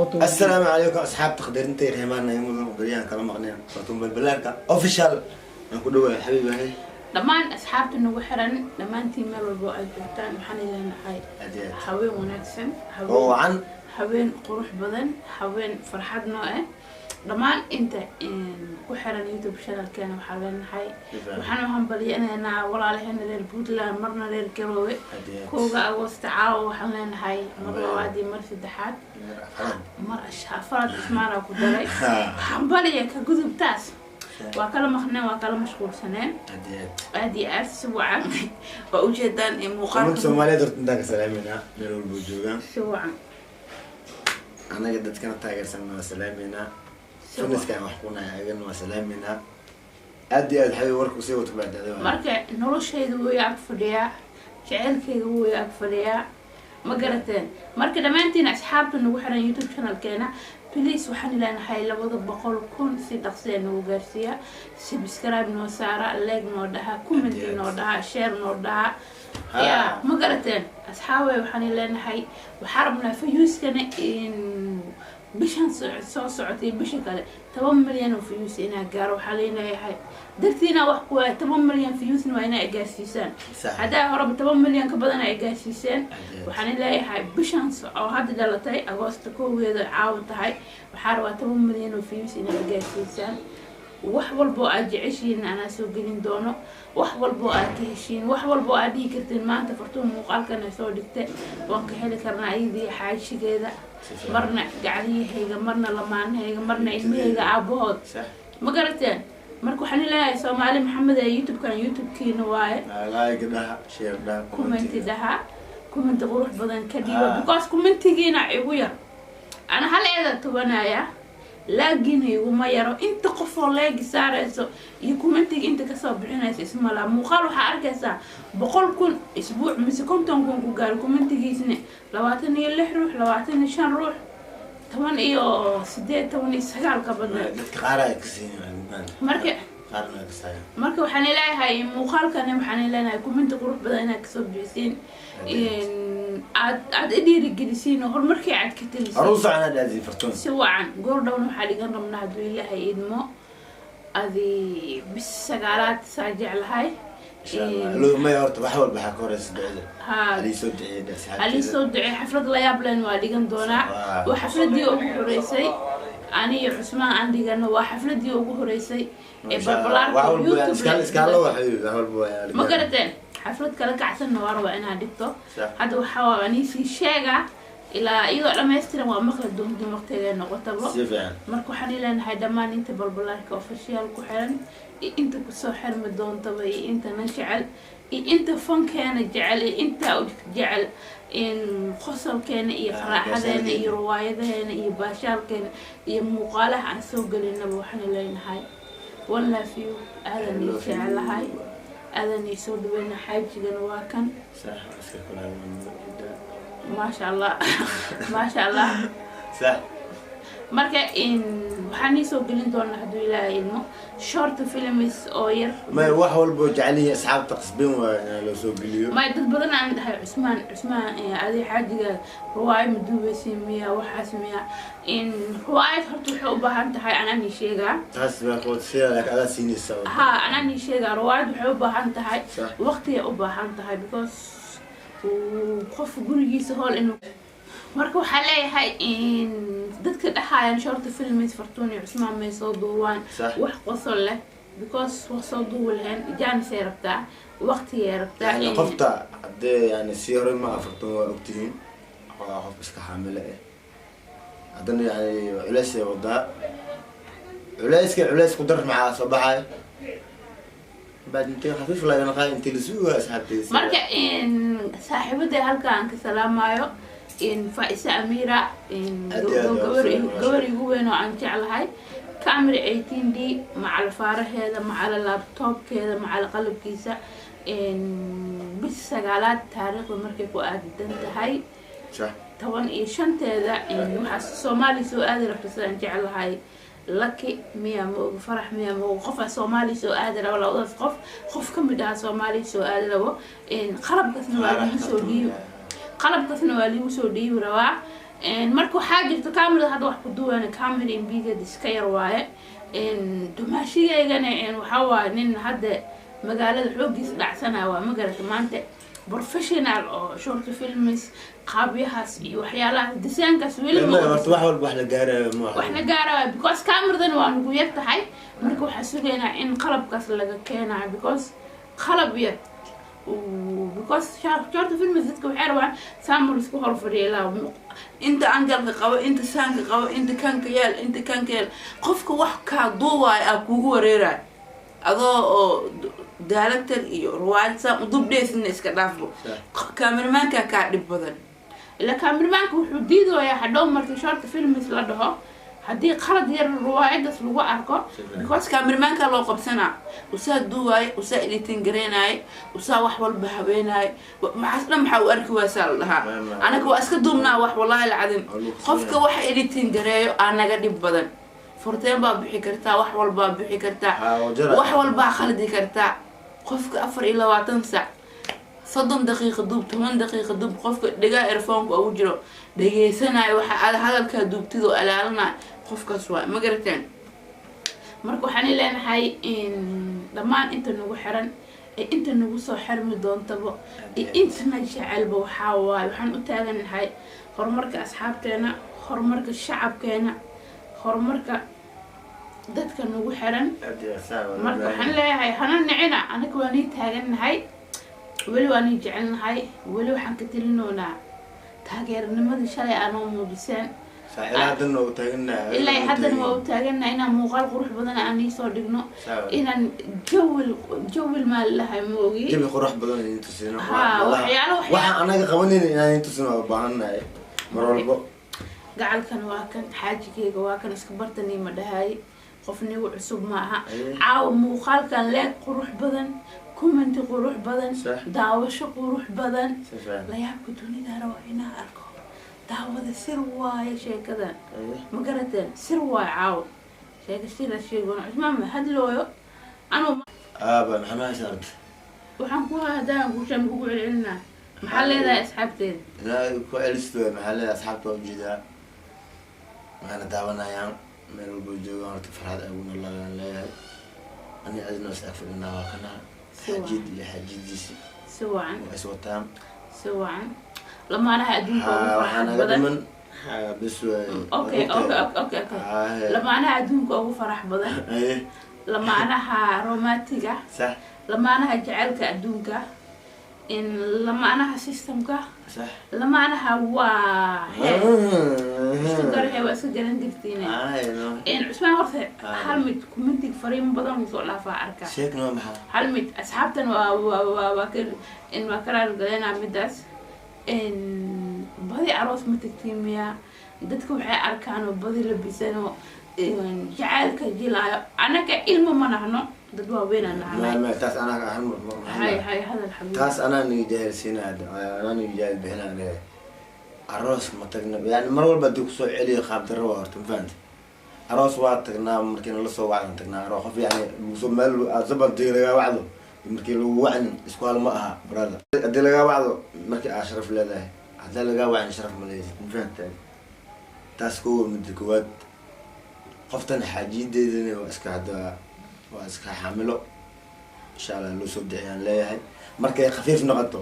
السلام عليكم أصحاب تقدر أنت رحمنا يوم القريان كلام مغنيان فرتم بالبلاركة أوفيشال نقول له حبيبي هاي دمان أصحاب إنه حرن دمان تيم مربوع الجبتان محن لنا حي حوين ونكسن حوين قروح بدن حوين فرحة نوعه دمان أنت وحرن يوتيوب شانل كان وحرن حي وحنا هم بلي أنا ولا عليهن للبودلا مرنا للكروي كوجا أغوست عاو وحنا حي مرة وادي مرة سدحات مرة شافرت اسمعنا وكدري هم بلي كجذب تاس وكلا مخنا وكلا مشغول سنين أدي أسوع وأوجدان مقارنة سومالي درت ندك سلامنا نقول بوجوجا سوع أنا قدرت كانت تاجر سلامنا سلامنا فنس كان محكونا أجن وسلامنا أدي الحبيب ورك وسوي تبعد هذا مركع نروش هيدا وياك فديا شعيل كيدا وياك فديا ما قرتين مركع لما أنتي أصحاب إنه وحنا يوتيوب شانل كنا بليس وحنا لنا حي لبض بقول كون سي دقسين وقرسيا سبسكرايب نوسارة لايك نودها كومنت نودها شير نودها يا ما قرتين أصحابي وحنا لنا حي وحربنا في يوس كنا إن بشان صوتي بشكل 8 مليون فيوس إنا قارو حالينا يا حي درتينا وحكوا 8 مليون فيوس وإنا إجاسيسان هذا هرب 8 مليون كبدنا إجاسيسان وحنا لا يا حي بشان أو هذا دلتي أغوستكو وهذا عاود هاي وحاروا 8 مليون فيوس إنا إجاسيسان وحول بو أجعشين أنا سوقين دونه وحول بو أكهشين وحول بو أدي كرتين ما أنت فرتون مقال كنا سو دكتة وانك حيل كرنا أيدي حاجة كذا مرنا قاعدين هيجا مرنا لمان هيجا مرنا إلمي هيجا عبود ما قرتين مركو حني لا سومالي محمد يوتيوب كان يوتيوب كينو واي لايك ده شير ده كومنت ده كومنت غروح بدن كديبه بكاس كومنت جينا عيويا أنا هلا إذا تبنايا لاقيني وما يرى انت قفل لاقي سارسو يكومنتي انت كسب بحناس اسمه لا مقال وحاركسا بقول كل اسبوع مسكنتم كون قال كومنتي جيسني لواتني اللي روح لواتني شان روح طبعا ايو سديت توني سغال كبدنا قرايك سين marka قارنا كسايا marka waxaan ilaahay muuqaalkan waxaan ilaahay comment qurux badan inaad kasoo bixiseen aad dhiirigelisiin horumarkii aad ka talisay aroos aan aadii fartoon si wacan goor dhawn waxa dhigan rabnaa haduu ilaahay idmo adi bis sagaalaad saajeclahay لو ما يورت بحول بحكورس ده علي سودعي ده علي سودعي حفلة لا يابلن واديgan doona waa xafladii ugu horeysay ani Usmaan andigana waa xafladii ugu horeysay ee balbalaarka YouTube iska loo waxay hawal booyaan ma garateen xaflad kala kacsan waa raba inaan dhigto hada waxa waa ani si sheega ilaa iyadoo dhameystiran waa maqla doonto waqtiga noqotaba marka waxaan ilaahay dhamaan inta balbalaarka official ku xiran inta ku soo xirma doontaba inta nashcal inta fankeena jecel inta jecel in qosolkeena iyo faraaxadeena iyo riwaayadeena iyo baashaalkeena iyo muuqaalaha aan soo galinaba waxaan leenahay walla fiyo aadan jecelahay aadan soo dhaweena xaajigana waa kan صح iska kula ما شاء الله ما شاء الله صح marka in waxaan soo galin doonaa haduu ilaahay ilmo short films oo yar ma wax walba jacayl asxaab taqsbin waa loo soo galiyo ma dad badan aan dhahay Usmaan adi xaajiga ruwaay maduubeysi miya waxa sameeya in ruwaay horta wuxuu u baahan tahay anani sheega taas waa qood sheega ala siinaysa ha anani sheega ruwaay wuxuu u baahan tahay waqti u baahan tahay because qof gurigiisa hool inuu marka waxa leeyahay in dadka dhaxayaan short films fartoon iyo Usmaan may soo duubaan wax qosol leh because wax soo duulaan jaan seerabta waqti yeerabta yani qofta hadee yani siiro ma fartoon waa ogtihiin qof iska xamile hadana yani culays wada culays ku dar macaa soo baxay بعد انت خفيف لا انا قايم تلسوق اصحابتي marka in saaxiibada halkaan ka salaamayo in Faisa Amira in gabar igu weyn oo aan jeclahay camera 18D macal faaraheeda macal laptopkeeda macal qalabkiisa in bis sagaalaad taariikhda markay ku aadan tahay صح 15teeda in waxa Soomaali soo aadi rabto sidaan jeclahay لكي ميا مو فرح ميا مو قفا سومالي سو آدر ولا وضف قف كم بدها سومالي سو آدر إن قلب كثنا والي سو ديو قلب كثنا والي سو ديو رواع marka waxaa jirta kamerada hadda wax ku duwan kamera imbigeed iska yar waaye dumaashigeygana waxaa waaye nin hadda magaalada xoogiisa dhacsanaya waa magarata maanta professional oo short films qaabyahaas iyo waxyaalaha desaankaas weli wax walba wax la gaarayo ma wax la gaarayo because cameradan waa nagu yar tahay marka waxaa sugaynaa in qalabkaas laga keenayo because qalab yar because short films dadka waxay rabaan saamul isku hor fadhiya inta angalka qabo inta saanka qabo inta kanka yeel inta kanka yeel qofka wax kaa duubaay aa kugu wareeraay adoo oo director iyo ruwaadsa dubdheesina iska dhaafo cameramanka ka dhib badan ila cameramanka wuxuu diidayaa hadhow markii short films la dhaho haddii qalad yar ruwaayadaas lagu arko because cameramanka loo qabsanaa usaa duuwaay usaa editing gareenaay usaa wax walba haweenaay maxaa u arki waasaa la dhahaa anaga waa iska duubnaa wax wallaahi lacadin qofka wax editing gareeyo aa naga dhib badan furteen baa bixi kartaa wax walbaa bixi kartaa wax walbaa khaldi kartaa qofka 24 saac 30 daqiiqo duub 10 daqiiqo duub qofka dhigaa earphone-ka ugu jiro dhageysanayo waxa aad hadalka duubtido alaalana qofkaas waa ma garateen marka waxaan leenahay in dhamaan inta nagu xiran inta nagu soo xirmi doontaba inta jecelba waxaa waaye waxaan u taaganahay horumarka asxaabteena horumarka shacabkeena horumarka dadka nagu xiran marka waxaan leeyahay hana nicina anaga waa nii taaganahay weli waa nii jecelnahay weli waxaan ka telinoonaa taageernimadii shalay aanoo muujiseen ilaa haddana waa u taaganahay inaan muuqaal qurux badan aan nii soo dhigno inaan jawil maalilahay moogi jawi qurux badan inaan tusino waxyaalo waxaan anaga qabanayna inaan tusino waa baahanahay mar walbo gacalkan waa kan xaajigeyga waa kan iska bartanii ma dhahay qof nigu cusub maaha caawa muuqaalkan leeg qurux badan commenti qurux badan daawasho qurux badan la yaabka dunida waa inaa arko daawada sir waaye sheekadan ma garateen sir waaye caawa sheeka sira sheegona cusmaan ma hadlooyo anuu maxamed sharad waxaan ku hadaa guushaan kugu celcelinaa maxaa leedahay asxaabteeda ilaa ku celisto maxaa leedahay asxaabta u jeedaa waxaana daawanayaan meel walba joogaan horta farxad aguna lagaan leeyahay ani adinoo is agfadhinaa waa kana xajiid iyo xajiidiisi si wacan waa is wataan si wacan lamaanaha adduunka ugu faraxad badan bes okay lamaanaha adduunka ugu farax badan lamaanaha romantiga sax lamaanaha jacaylka adduunka in lamaanaha systemka lamaanaha waa isku daraya waa iska garan jirtiin in cusmaan horta hal mid commentig fariin badan soo dhaafaa arka sheekna maxaa hal mid asxaabtan waa in waa karaan galena midaas in badi aroos ma tagtiin miya dadka waxay arkaan oo badi labisan oo jacaylka jilaayo anaga ilmo ma nahno dad waaweynaan nahay taas anaga ahan hay hadal xabiib taas anaa niga jahelsiina anaa niga jahel bixinaa leeyahay aroos ma tagna yani mar walba hadii kusoo celiyo qaab darro waa horta ma fahamti aroos waa tagnaa markii nala soo wacdan tagnaa aroos qof yani soo meel zabadii lagaa wacdo markii lagu wacnin isku hal ma aha brother hadii lagaa wacdo markii aa sharaf leedahay haddii lagaa wacnin sharaf ma leeyahay ma fahamti taas kuwa midda koowaad qoftan xaajideedana waa iska hadda waa iska xamilo insha Allah loo soo diciyaan leeyahay markay khafiif noqoto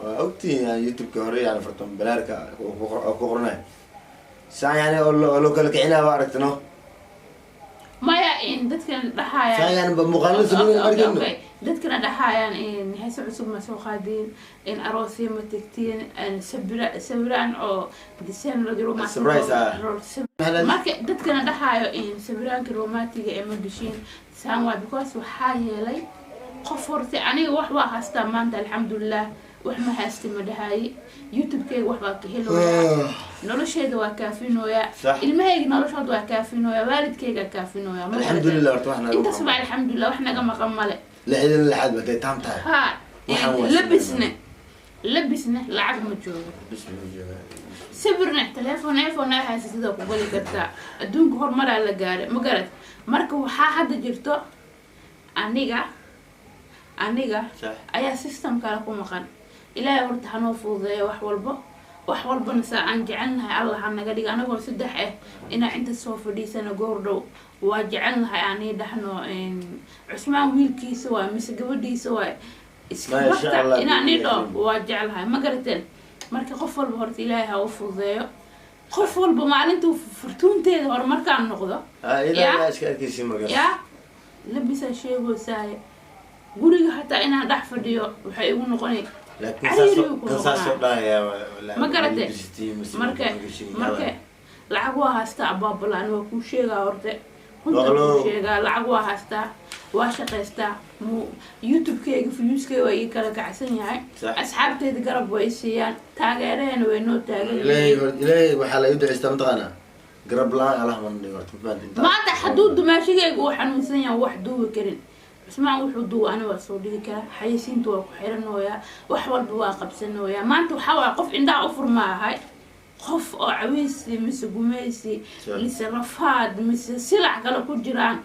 waa ogtiin yani youtube-ka hore yani fartan balaarka ku qornay saan yani oo loo kala kicinaa waa aragtino maya in dadkan dhahaayaan saan yani muuqaalada sameeyay markino dadkana dhahaayaan in heeso cusub ma soo qaadeen in aroosyo ma tagtiin in sawiraan oo December loo ma marka dadkana dhahaayo in sawiraanka romantiga ee ma gashin saan waa because waxaa yeelay qof horta aniga wax waa haystaa maanta alxamdulillah wax ma haysta ma dhahay youtube-keyga wax baa ka helooyaa nolosheeda waa kaafinooyaa ilmahayga noloshooda waa kaafinooyaa waalidkeyga kaafinooyaa alxamdulillah horta waxna intaas baa alxamdulillah wax naga maqan male lixdan lixaad batay taam tahay ha labisne lacag ma joogo sawirna telefoon iphone ay haysa sida ku gali kartaa adduunka horumaraa la gaaray ma garad marka waxaa hadda jirto aniga ayaa system kale ku maqan ilaahay horta hanoo fududeeyo wax walba wax walbana saa aan jecelnahay allah ha naga dhigo anagoo saddex ah inaa inta soo fadhiisano goordhow waa jecelnahay aan ii dhahno cusmaan wiilkiisa waa mise gabadhiisa waa iska barta inaan ii dhaho waa jecelahay ma garateen marka qof walba horta ilaahay ha u fududeeyo qof walba maalinta furtuunteeda hore markaan noqdo yaa labisa sheegoosaay guriga hataa inaan dhex fadhiyo waxay igu noqonay ma garatee marka lacag waa haystaa abaabalaan waa kuu sheegaa horte runta kuu sheegaa lacag waa haystaa waa shaqaystaa youtube-keyga viewskeyga waa ii kala kacsan yahay asxaabteeda garab way siiyaan taageeraheena way noo taagan ilaahay waxaa la ii duceystaa mataqaanaa garab la-aan allah mana dhigo horta maanta hadduu dumaashigeyga uu xanuunsan yahay wax duubi karin cusmaan wuxuu duuba ani waa soo dhigi karaa xayisiinta waa ku xiranooyaa wax walba waa qabsanooyaa maanta waxaa waaya qof indhaha u furma ahay qof oo caweysi mise gumeysi mise rafaad mise silac kale ku jiraan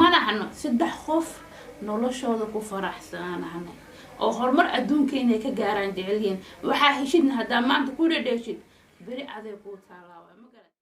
madaxno saddex qof noloshooda ku faraxsanaanahane oo horumar adduunka inay ka gaaraan jecelyihiin waxaa heshidna haddaa maanta ku dhadheeshid beri aday kuu taalaawa